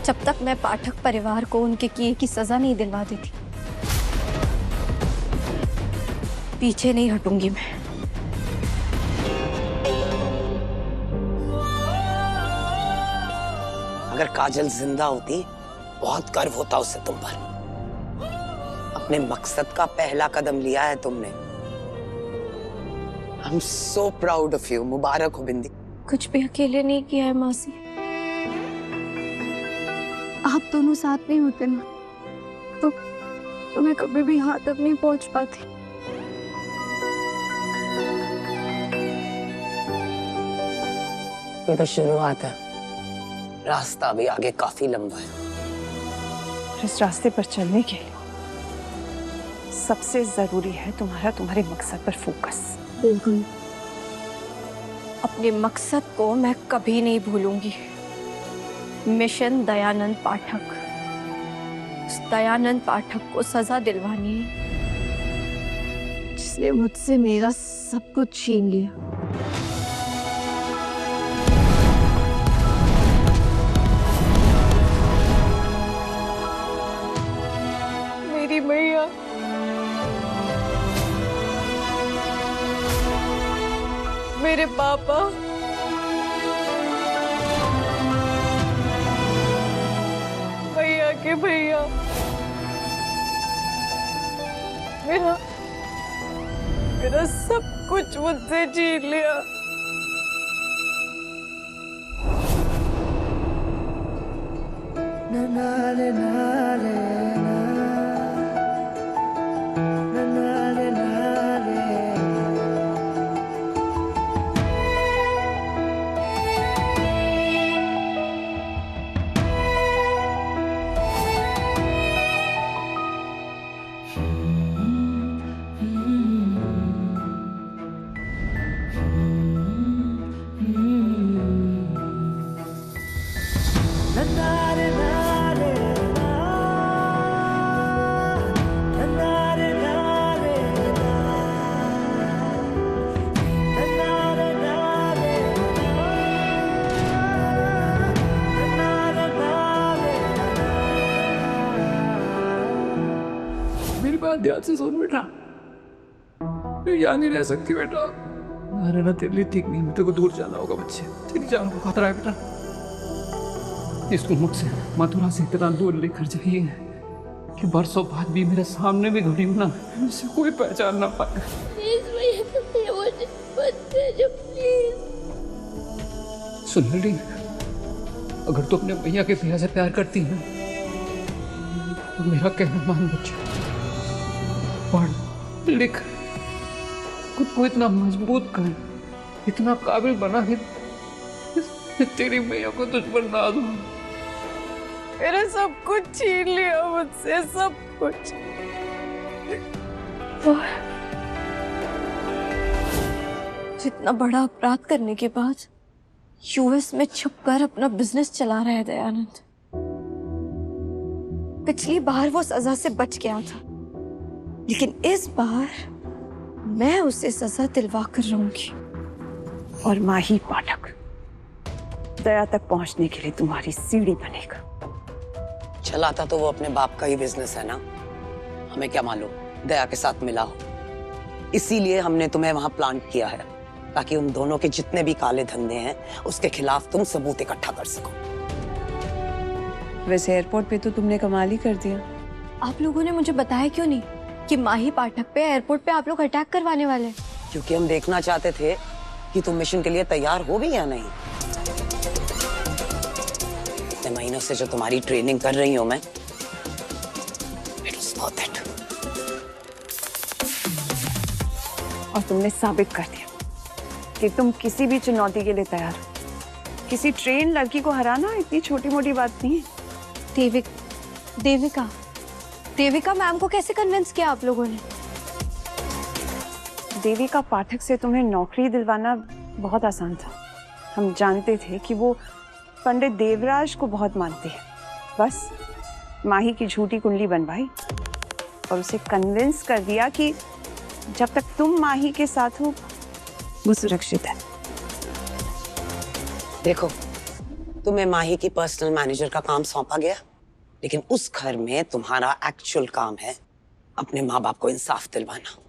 जब तक मैं पाठक परिवार को उनके किए की सजा नहीं दिलवा देती, पीछे नहीं हटूंगी मैं। अगर काजल जिंदा होती, बहुत गर्व होता उसे तुम पर। अपने मकसद का पहला कदम लिया है तुमने। I'm so proud of you। मुबारक हो बिंदी। कुछ भी अकेले नहीं किया है मासी। आप दोनों साथ नहीं होते ना, तो मैं कभी भी यहाँ तक नहीं पहुंच पाती। ये तो शुरुआत है, रास्ता भी आगे काफी लंबा है। इस रास्ते पर चलने के लिए सबसे जरूरी है तुम्हारे मकसद पर फोकस। बिल्कुल, अपने मकसद को मैं कभी नहीं भूलूंगी। मिशन दयानंद पाठक। उस दयानंद पाठक को सजा दिलवानी है जिसने मुझसे मेरा सब कुछ छीन लिया। मेरी मैया, मेरे पापा, भैया के भैया, मेरा सब कुछ मुझसे छीन लिया। मेरी बात ध्यान से सुन बेटा। मैं यहाँ नहीं रह सकती बेटा। अरे ना तेरे लिए ठीक नहीं, मेरे को दूर जाना होगा बच्चे। तेरी जान को खतरा है बेटा। इसको मुझसे मथुरा से इतना दूर लेकर जाइए कि बरसों बाद भी मेरे सामने भी घड़ी ना मुझसे कोई पहचान ना पाए। सुन बेटी, अगर तू अपने भैया के भैया से प्यार करती है तो मेरा कहना मान बच्चा। पढ़ लिख, खुद को इतना मजबूत कर, इतना काबिल बना कि तेरी मैया को तुझ पर नाज हो। मेरा सब कुछ छीन लिया मुझसे, सब कुछ। और जितना बड़ा अपराध करने के बाद यूएस में छुपकर अपना बिजनेस चला रहा है दयानंद। पिछली बार वो सजा से बच गया था, लेकिन इस बार मैं उसे सजा दिलवा कर रहूंगी। और माही पाठक दया तक पहुंचने के लिए तुम्हारी सीढ़ी बनेगा। चलाता तो वो अपने बाप का ही बिजनेस है ना, हमें क्या मालूम दया के साथ मिला हो। इसीलिए हमने तुम्हें वहां प्लांट किया है, ताकि उन दोनों के जितने भी काले धंधे हैं उसके खिलाफ तुम सबूत इकट्ठा कर सको। वैसे एयरपोर्ट पे तो तुमने कमाल ही कर दिया। आप लोगों ने मुझे बताया क्यों नहीं कि माही पाठक पे एयरपोर्ट पे आप लोग अटैक करवाने वाले हैं? क्योंकि हम देखना चाहते थे कि तुम मिशन के लिए तैयार हो भी या नहीं। इतने महीनों से जो तुम्हारी ट्रेनिंग कर रही हूं मैं, it was worth it। और तुमने साबित कर दिया कि तुम किसी भी चुनौती के लिए तैयार हो। किसी ट्रेन लड़की को हराना इतनी छोटी मोटी बात नहीं है। देविका मैम को कैसे कन्विंस किया आप लोगों ने? देविका पाठक से तुम्हें नौकरी दिलवाना बहुत आसान था। हम जानते थे कि वो पंडित देवराज को बहुत मानती है। बस माही की झूठी कुंडली बनवाई और उसे कन्विंस कर दिया कि जब तक तुम माही के साथ हो वो सुरक्षित है। देखो, तुम्हें माही की पर्सनल मैनेजर का काम सौंपा गया, लेकिन उस घर में तुम्हारा एक्चुअल काम है अपने माँ बाप को इंसाफ दिलवाना।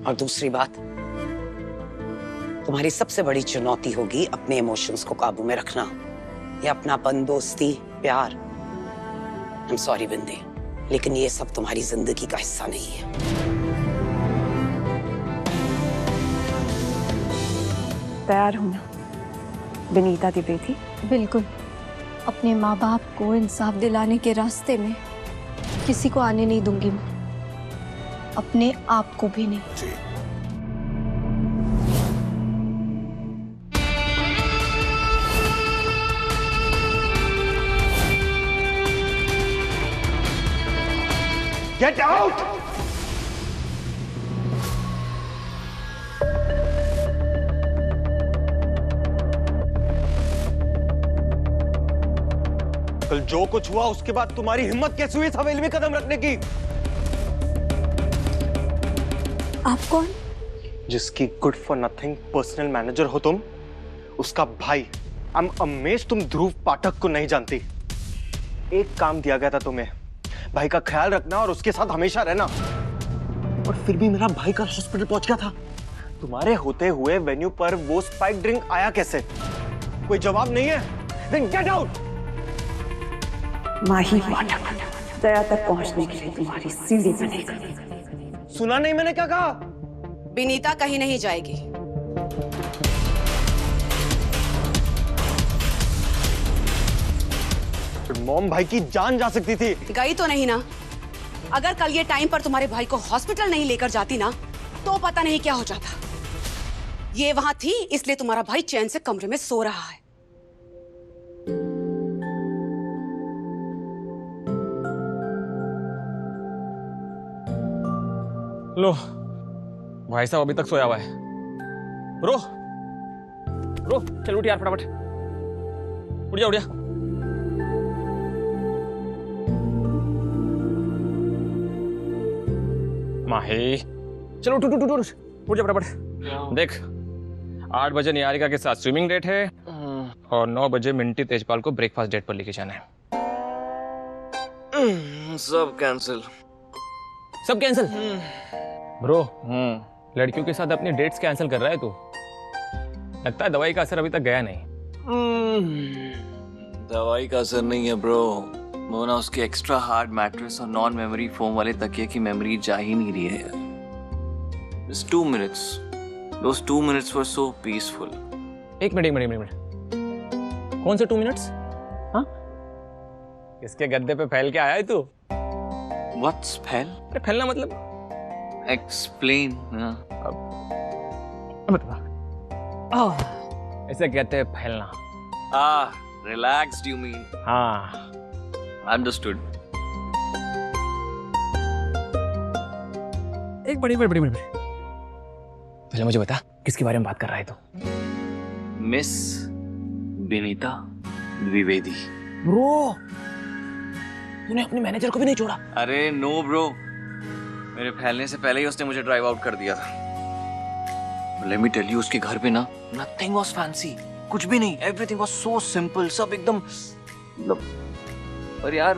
और दूसरी बात, तुम्हारी सबसे बड़ी चुनौती होगी अपने इमोशंस को काबू में रखना। ये अपनापन, दोस्ती, प्यार, आई एम सॉरी बिंदी, लेकिन ये सब तुम्हारी जिंदगी का हिस्सा नहीं है। तैयार हूं ना विनीता द्विवेदी? बिल्कुल। अपने माँ बाप को इंसाफ दिलाने के रास्ते में किसी को आने नहीं दूंगी मैं, अपने आप को भी नहीं। Get out! कल जो कुछ हुआ उसके बाद तुम्हारी हिम्मत कैसे हुई इस हवेली में कदम रखने की? आप कौन? जिसकी good for nothing personal manager हो तुम, उसका भाई। आई एम अमेज्ड तुम ध्रुव पाठक को नहीं जानती। एक काम दिया गया था तुम्हें, भाई का ख्याल रखना और उसके साथ हमेशा रहना, और फिर भी मेरा भाई का हॉस्पिटल पहुंच गया था। तुम्हारे होते हुए वेन्यू पर वो स्पाइक ड्रिंक आया कैसे? कोई जवाब नहीं है? Then get out! माही पाठक दया तक पहुंचने के लिए तुम्हारी सीढ़ी बनेगा। सुना नहीं मैंने क्या कहा? विनीता कहीं नहीं जाएगी। मॉम, भाई की जान जा सकती थी। गई तो नहीं ना। अगर कल ये टाइम पर तुम्हारे भाई को हॉस्पिटल नहीं लेकर जाती ना, तो पता नहीं क्या हो जाता। ये वहां थी इसलिए तुम्हारा भाई चैन से कमरे में सो रहा है। लो, भाई साहब अभी तक सोया हुआ है। रो रो, चल उठ यार फटाफट, उठ जा उठ जा। माही, चलो उठ उठ उठ उठ उठ जा फटाफट। देख, 8 बजे निहारिका के साथ स्विमिंग डेट है और 9 बजे मिंटी तेजपाल को ब्रेकफास्ट डेट पर लेके जाना है। सब कैंसिल। सब कैंसिल? ब्रो, लड़कियों के साथ अपनी डेट्स कैंसिल कर रहा है तू। लगता है दवाई का असर अभी तक गया नहीं। दवाई का असर नहीं है ब्रो, वो ना उसके एक्स्ट्रा हार्ड मैट्रेस और नॉन मेमोरी फोम वाले तकिए की मेमोरी जा ही नहीं रही है यार। Just 2 minutes. Those 2 minutes were so peaceful. एक मिनट। कौन से 2 मिनट्स? हाँ? किसके गद्दे पे फैल के आया है तू? What's फैल? अरे फैलना मतलब? Explain. हाँ. बता। ऐसे कहते हैं फैलना। Relaxed you mean? हाँ। Understood. एक बड़ी पहले मुझे बता, किसके बारे में बात कर रहा है तू? मिस विनीता द्विवेदी। ब्रो, तूने अपने मैनेजर को भी नहीं छोड़ा? अरे नो ब्रो, मेरे फैलने से पहले ही उसने मुझे ड्राइव आउट कर दिया था। Let me tell you, उसके घर पे ना nothing was fancy, कुछ भी नहीं, everything was so simple, सब एकदम मतलब। पर यार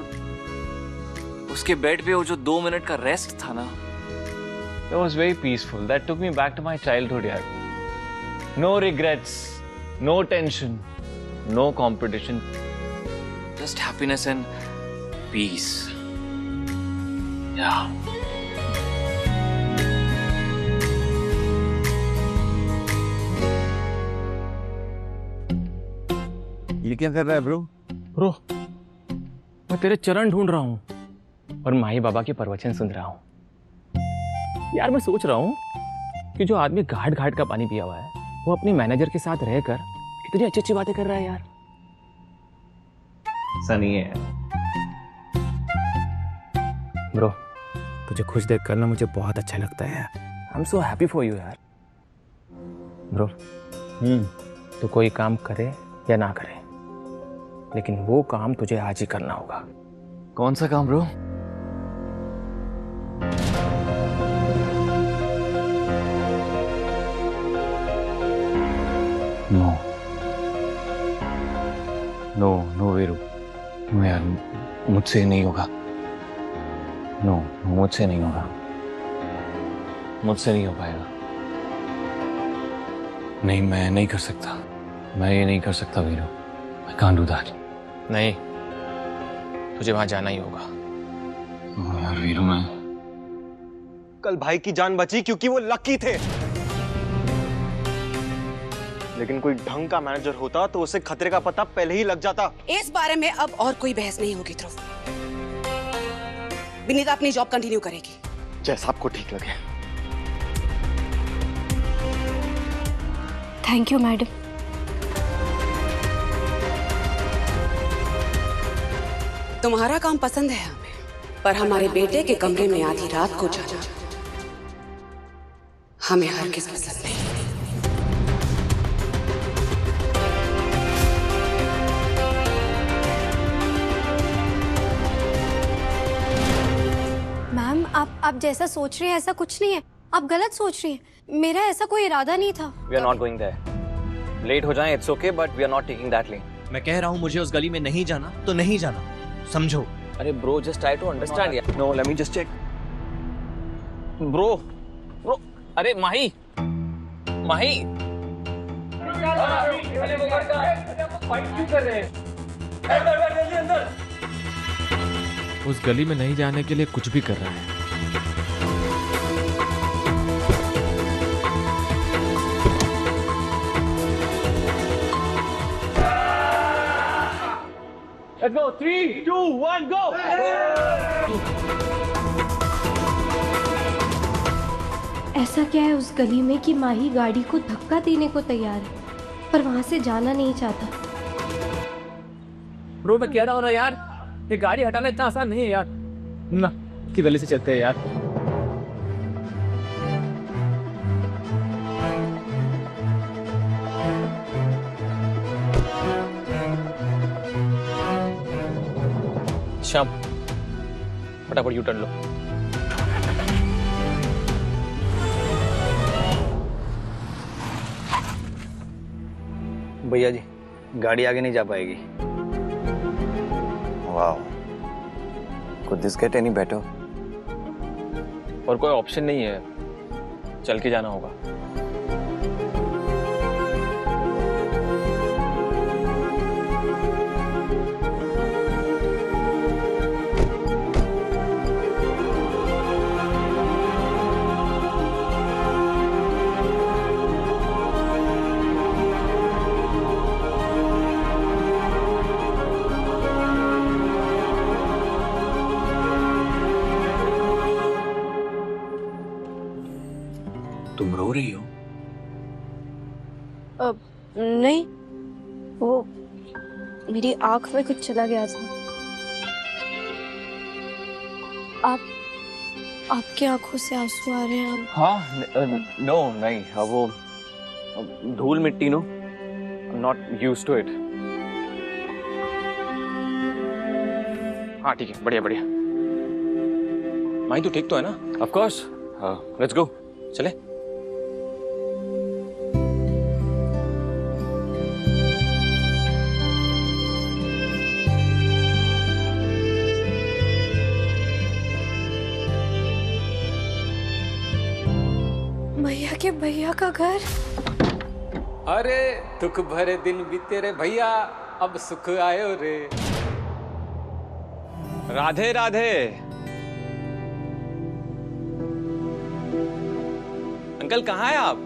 उसके बेड पे वो जो 2 मिनट का रेस्ट था ना, It was very peaceful. That took me back to my childhood, यार. No regrets, no tension, no competition. just happiness and peace. Yeah. ये क्या कर रहा है ब्रो? ब्रो, मैं तेरे चरण ढूंढ रहा हूँ और माही बाबा के प्रवचन सुन रहा हूँ। यार मैं सोच रहा हूँ कि जो आदमी घाट घाट का पानी पिया हुआ है, वो अपने मैनेजर के साथ रहकर कितनी अच्छी अच्छी बातें कर रहा है यार। ऐसा नहीं है ब्रो, तुझे खुश देख कर ना मुझे बहुत अच्छा लगता है यार। I am so happy for you यार। ब्रो, तो कोई काम करे या ना करे, लेकिन वो काम तुझे आज ही करना होगा। कौन सा काम bro? No. No no Veeru, no यार, मुझसे नहीं होगा। नो, मुझसे नहीं होगा, मुझसे नहीं हो पाएगा। नहीं, मैं नहीं कर सकता, मैं ये नहीं कर सकता Veeru. I can't do that. नहीं, तुझे वहां जाना ही होगा। यार वीरू, मैं कल भाई की जान बची क्योंकि वो लकी थे, लेकिन कोई ढंग का मैनेजर होता तो उसे खतरे का पता पहले ही लग जाता। इस बारे में अब और कोई बहस नहीं होगी ध्रुव। विनीता अपनी जॉब कंटिन्यू करेगी। जैसा आपको ठीक लगे। Thank you madam. तुम्हारा काम पसंद है हमें, पर हमारे बेटे के कमरे में आधी रात को जाना हमें हरगिज़ पसंद नहीं। मैम आप जैसा सोच रहे हैं ऐसा कुछ नहीं है, आप गलत सोच रही हैं। मेरा ऐसा कोई इरादा नहीं था। We are not going there. Late हो जाएं, it's okay, but we are not taking that lane. मैं कह रहा हूँ मुझे उस गली में नहीं जाना तो नहीं जाना, समझो। अरे bro, just try to understand यार। No, let me just check. Bro, अरे माही, उस गली में नहीं जाने के लिए कुछ भी कर रहा है। Let's go, 3, 2, 1, go! ऐसा क्या है उस गली में कि माही गाड़ी को धक्का देने को तैयार है, पर वहां से जाना नहीं चाहता। ब्रो, मैं कह रहा हूँ ना यार, ये गाड़ी हटाना इतना आसान नहीं है यार। ना, की गली से चलते हैं यार। श्याम, फटाफट यू टर्न लो। भैया जी, गाड़ी आगे नहीं जा पाएगी। Wow, could this get any better? और कोई ऑप्शन नहीं है, चल के जाना होगा। तुम रो रही हो? नहीं, वो मेरी आंख में कुछ चला गया था। आपकी आंखों से आंसू आ रहे हैं। हाँ, नो नहीं, वो धूल मिट्टी, no, not used to it. हाँ ठीक है, बढ़िया बढ़िया। माही, तू ठीक तो है ना? Of course. लेट्स गो, चले। भैया के भैया का घर। अरे दुख भरे दिन बीते रे भैया, अब सुख आयो रे। राधे राधे। अंकल कहाँ हैं आप?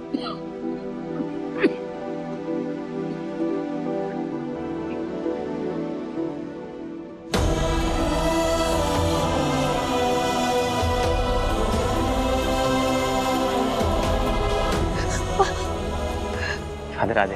राधे राधे।